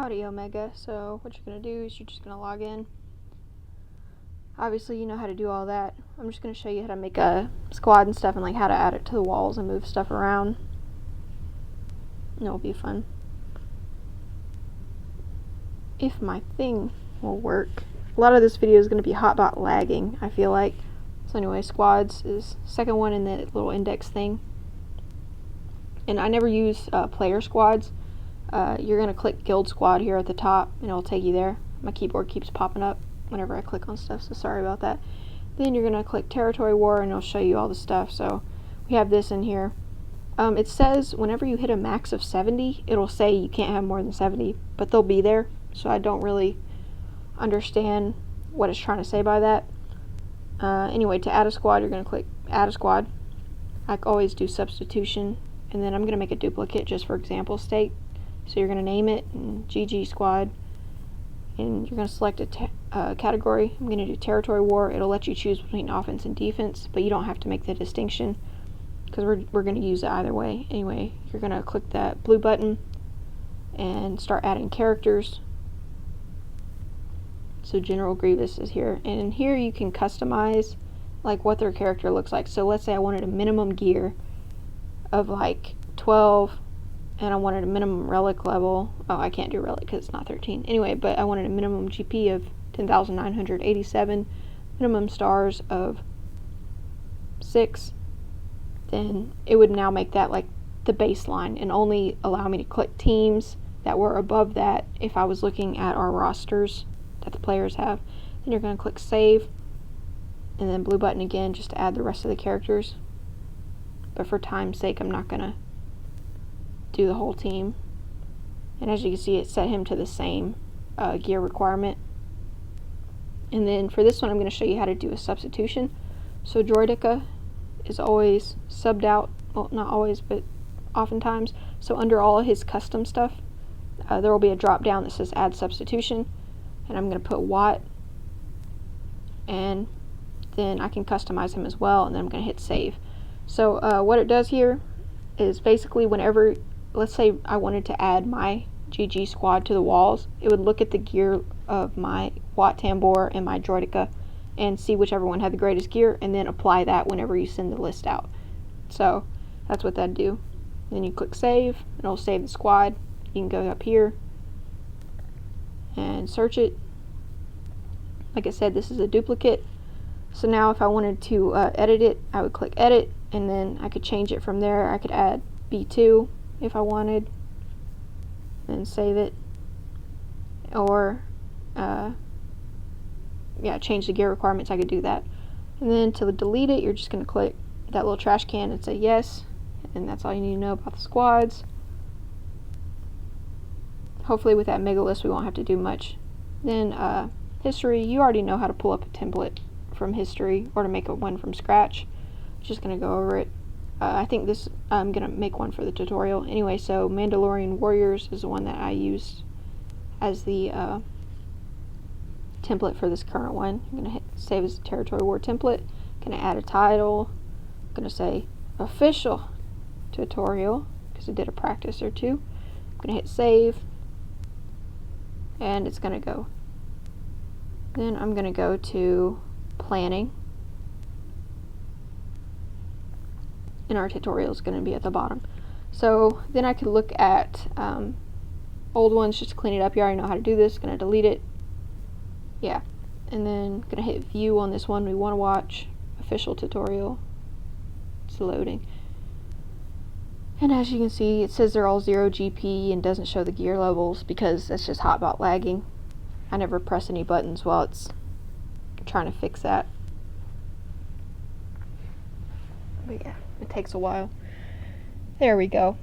Howdy Omega. So what you're going to do is you're just going to log in. Obviously you know how to do all that. I'm just going to show you how to make a squad and stuff, and like how to add it to the walls and move stuff around. And it'll be fun. If my thing will work. A lot of this video is going to be Hotbot lagging, I feel like. So anyway, squads is second one in the little index thing. And I never use player squads. You're going to click guild squad here at the top and it'll take you there. My keyboard keeps popping up whenever I click on stuff, so sorry about that. Then you're going to click territory war and it'll show you all the stuff. So we have this in here. It says whenever you hit a max of 70, it'll say you can't have more than 70, but they'll be there. So I don't really understand what it's trying to say by that. Anyway, to add a squad, you're going to click add a squad. I always do substitution, and then I'm going to make a duplicate just for example's sake. So you're going to name it GG squad, and you're going to select a category. I'm going to do territory war. It'll let you choose between offense and defense, but you don't have to make the distinction because we're going to use it either way. Anyway, you're going to click that blue button and start adding characters. So General Grievous is here, and here you can customize like what their character looks like. So let's say I wanted a minimum gear of like 12, and I wanted a minimum relic level. Oh, I can't do relic because it's not 13. Anyway, but I wanted a minimum GP of 10,987, minimum stars of 6. Then it would now make that like the baseline and only allow me to click teams that were above that if I was looking at our rosters that the players have. Then you're going to click save, and then blue button again just to add the rest of the characters. But for time's sake, I'm not going to do the whole team. And as you can see, it set him to the same gear requirement. And then for this one, I'm going to show you how to do a substitution. So Droidica is always subbed out, well, not always, but oftentimes. So under all his custom stuff, there will be a drop down that says add substitution, and I'm going to put Watt, and then I can customize him as well, and then I'm going to hit save. So what it does here is basically whenever, let's say I wanted to add my GG squad to the walls, it would look at the gear of my Watt Tambor and my Droidica and see whichever one had the greatest gear, and then apply that whenever you send the list out. So that's what that'd do. Then you click save, and it'll save the squad. You can go up here and search it. Like I said, this is a duplicate. So now if I wanted to edit it, I would click edit, and then I could change it from there. I could add B2 if I wanted, and save it, or yeah, change the gear requirements. I could do that. And then to delete it, you're just going to click that little trash can and say yes, and that's all you need to know about the squads. Hopefully with that mega list we won't have to do much. Then history, you already know how to pull up a template from history or to make one from scratch. Just going to go over it. I think this, I'm going to make one for the tutorial. Anyway, so Mandalorian Warriors is the one that I used as the template for this current one. I'm going to hit save as a territory war template. Going to add a title. I'm going to say official tutorial because I did a practice or two. I'm going to hit save, and it's going to go. Then I'm going to go to planning, and our tutorial is going to be at the bottom. So then I could look at old ones just to clean it up. You already know how to do this. Going to delete it. Yeah, and then going to hit view on this one we want to watch. Official tutorial. It's loading. And as you can see, it says they're all 0 GP and doesn't show the gear levels because that's just Hotbot lagging. I never press any buttons while it's trying to fix that. But yeah, it takes a while. There we go.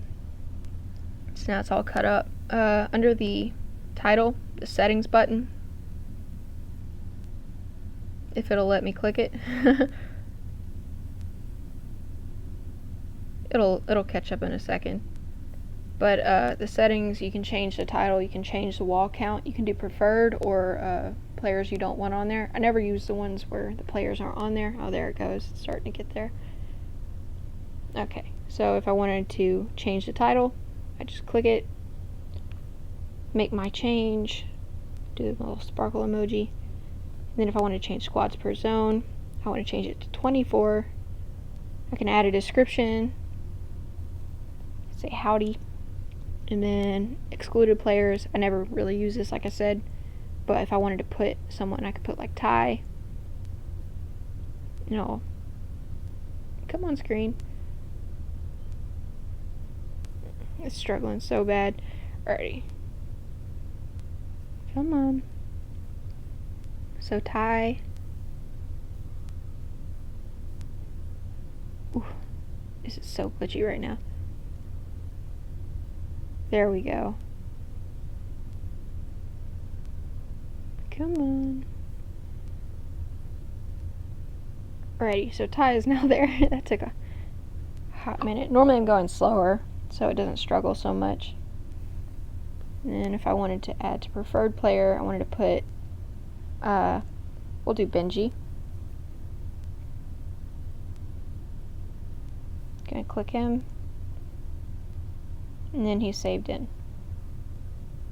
So now it's all cut up. Under the title, the settings button, if it'll let me click it. It'll catch up in a second. But the settings, you can change the title, you can change the wall count, you can do preferred or players you don't want on there. I never use the ones where the players aren't on there. Oh, there it goes. It's starting to get there. Okay, so if I wanted to change the title, I just click it, make my change, do the little sparkle emoji. And then if I want to change squads per zone, I want to change it to 24. I can add a description, say howdy, and then excluded players. I never really use this, like I said, but if I wanted to put someone, I could put like Ty. No. Come on, screen. It's struggling so bad. Alrighty. Come on. So Ty. Ooh, this is so glitchy right now. There we go. Come on. Alrighty, so Ty is now there. That took a hot minute. Normally I'm going slower, so it doesn't struggle so much. And then if I wanted to add to preferred player, I wanted to put, we'll do Benji. Gonna click him. And then he's saved in.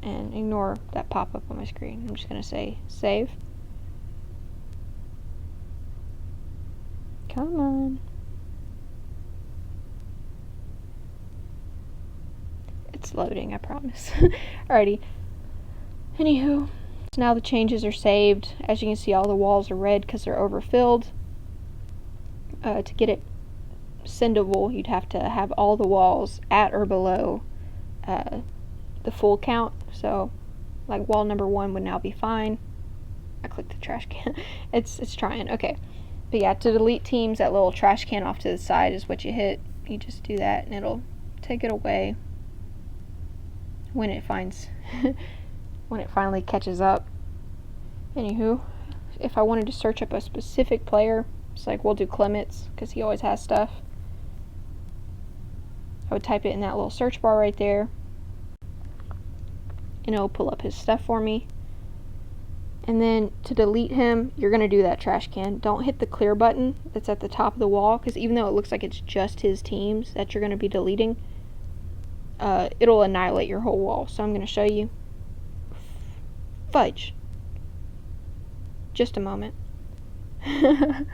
And ignore that pop-up on my screen. I'm just gonna say save. Come on. It's loading, I promise. Alrighty. Anywho, so now the changes are saved. As you can see, all the walls are red because they're overfilled. To get it sendable, you'd have to have all the walls at or below the full count. So, like wall number 1 would now be fine. I clicked the trash can. It's trying. Okay. But yeah, to delete teams, that little trash can off to the side is what you hit. You just do that and it'll take it away when it finds when it finally catches up. Anywho, if I wanted to search up a specific player, it's like we'll do Clements because he always has stuff. I would type it in that little search bar right there and it'll pull up his stuff for me. And then to delete him, you're going to do that trash can. Don't hit the clear button that's at the top of the wall, because even though it looks like it's just his teams that you're going to be deleting, it'll annihilate your whole wall. So I'm going to show you. Fudge. Just a moment. It's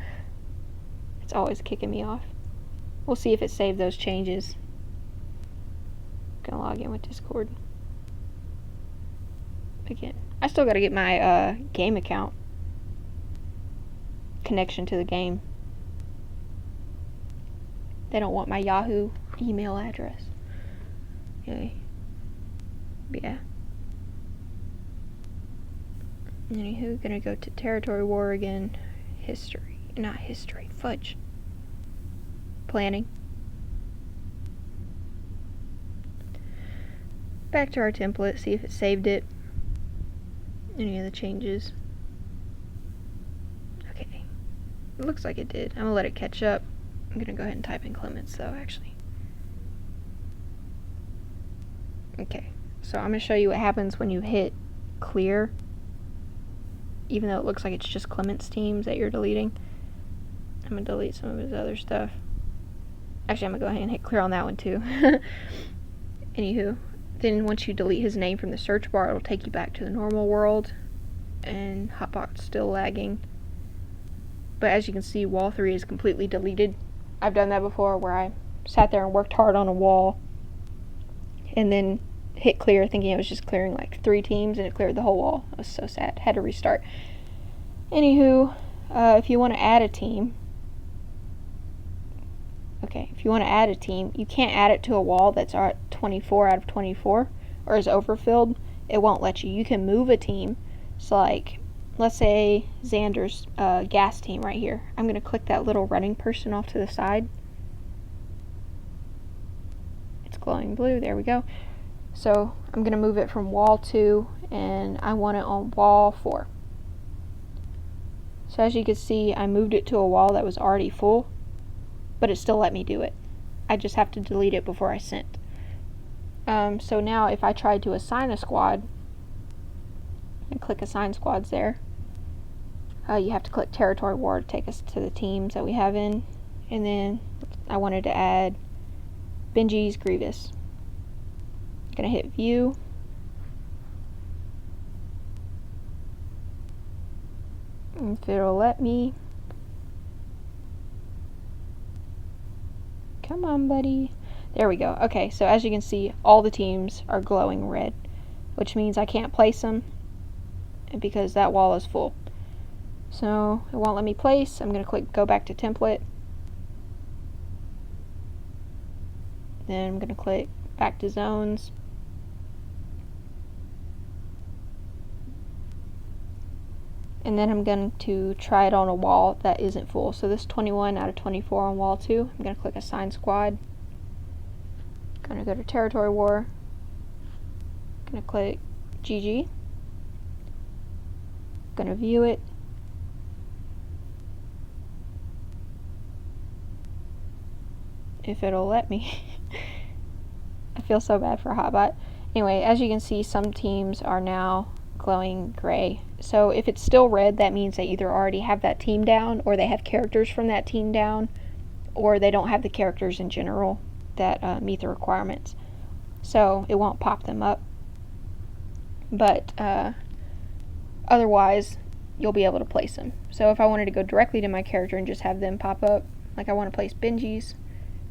always kicking me off. We'll see if it saved those changes. I'm going to log in with Discord. Again. I still gotta get my game account connection to the game. They don't want my Yahoo email address. Okay. Yeah. Anywho, gonna go to Territory War again. History. Not history. Fudge. Planning. Back to our template, see if it saved it. Any of the changes. Okay. It looks like it did. I'm gonna let it catch up. I'm gonna go ahead and type in Clements though, actually. Okay. So I'm gonna show you what happens when you hit clear. Even though it looks like it's just Clements teams that you're deleting. I'm gonna delete some of his other stuff. Actually, I'm gonna go ahead and hit clear on that one too. Anywho. Then once you delete his name from the search bar, it'll take you back to the normal world, and Hotbot's still lagging. But as you can see, wall 3 is completely deleted. I've done that before where I sat there and worked hard on a wall and then hit clear thinking it was just clearing like 3 teams, and it cleared the whole wall. I was so sad. Had to restart. Anywho, if you want to add a team, you can't add it to a wall that's at 24 out of 24 or is overfilled. It won't let you. You can move a team. So like, let's say Xander's gas team right here. I'm going to click that little running person off to the side. It's glowing blue. There we go. So I'm going to move it from wall 2 and I want it on wall 4. So as you can see, I moved it to a wall that was already full, but it still let me do it. I just have to delete it before I sent. So now if I tried to assign a squad, and click assign squads there, you have to click Territory War to take us to the teams that we have in. And then I wanted to add Benji's Grievous. I'm going to hit view. If it'll let me. Come on, buddy. There we go. Okay, so as you can see, all the teams are glowing red, which means I can't place them because that wall is full. So it won't let me place. I'm going to click go back to template. Then I'm going to click back to zones. And then I'm going to try it on a wall that isn't full. So this 21 out of 24 on wall 2. I'm going to click assign squad. Going to go to territory war. Going to click GG. Going to view it. If it'll let me. I feel so bad for Hotbot. Anyway, as you can see, some teams are now glowing gray. So if it's still red, that means they either already have that team down, or they have characters from that team down, or they don't have the characters in general that meet the requirements. So it won't pop them up. But otherwise, you'll be able to place them. So if I wanted to go directly to my character and just have them pop up, like I want to place Benji's,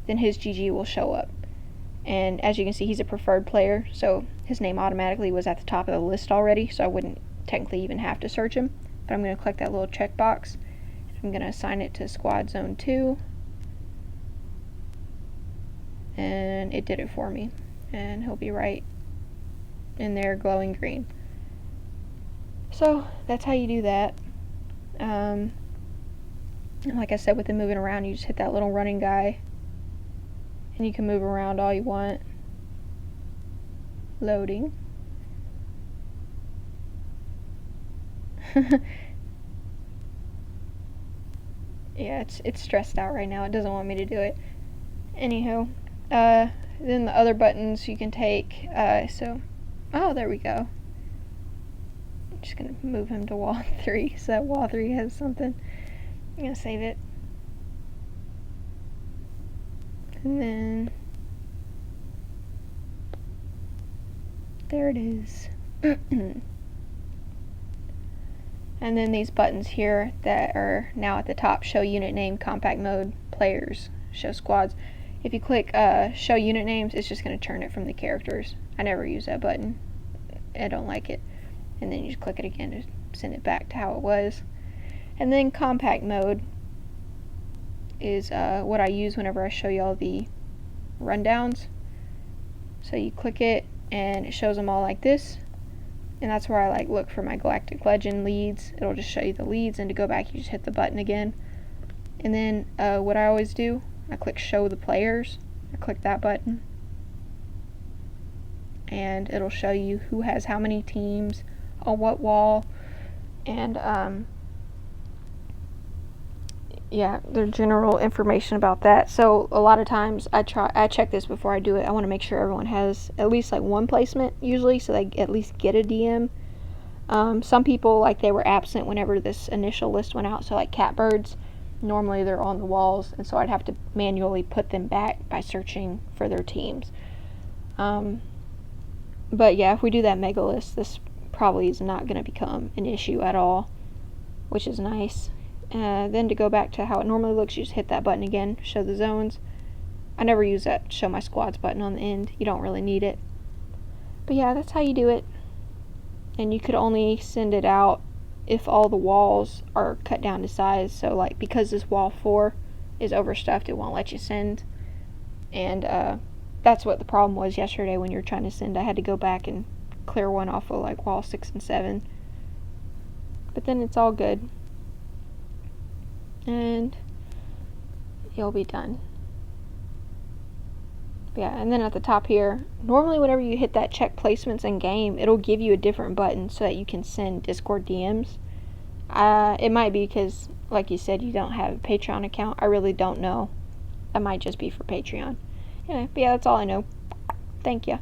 then his GG will show up. And as you can see, he's a preferred player, so his name automatically was at the top of the list already, so I wouldn't technically even have to search him. But I'm going to click that little checkbox. I'm going to assign it to Squad Zone 2. And it did it for me. And he'll be right in there glowing green. So that's how you do that. And like I said, with the moving around, you just hit that little running guy. And you can move around all you want. Loading. Yeah, it's stressed out right now. It doesn't want me to do it. Anywho, then the other buttons you can take. Oh, there we go. I'm just gonna move him to wall 3 so that wall 3 has something. I'm gonna save it. And then there it is. And then these buttons here that are now at the top, show unit name, compact mode, players, show squads. If you click show unit names, it's just going to turn it from the characters. I never use that button. I don't like it. And then you just click it again to send it back to how it was. And then compact mode is what I use whenever I show you all the rundowns. So you click it and it shows them all like this, and that's where I look for my Galactic Legend leads. It'll just show you the leads, and to go back you just hit the button again. And then what I always do, I click show the players. I click that button and it'll show you who has how many teams on what wall, and yeah, the general information about that. So a lot of times I check this before I do it. I want to make sure everyone has at least one placement usually, so they at least get a DM. Some people, they were absent whenever this initial list went out, so catbirds, normally they're on the walls, and so I'd have to manually put them back by searching for their teams. But yeah, if we do that mega list, this probably is not going to become an issue at all, which is nice. Then to go back to how it normally looks, you just hit that button again, show the zones. I never use that show my squads button on the end. You don't really need it. But yeah, that's how you do it. And you could only send it out if all the walls are cut down to size. So because this wall 4 is overstuffed, it won't let you send. And that's what the problem was yesterday when you were trying to send. I had to go back and clear one off of wall 6 and 7. But then it's all good. And you'll be done. Yeah, and then at the top here, normally whenever you hit that check placements in game, it'll give you a different button so that you can send Discord DMs. It might be because, like you said, you don't have a Patreon account. I really don't know. That might just be for Patreon. Anyway, but yeah, that's all I know. Thank you.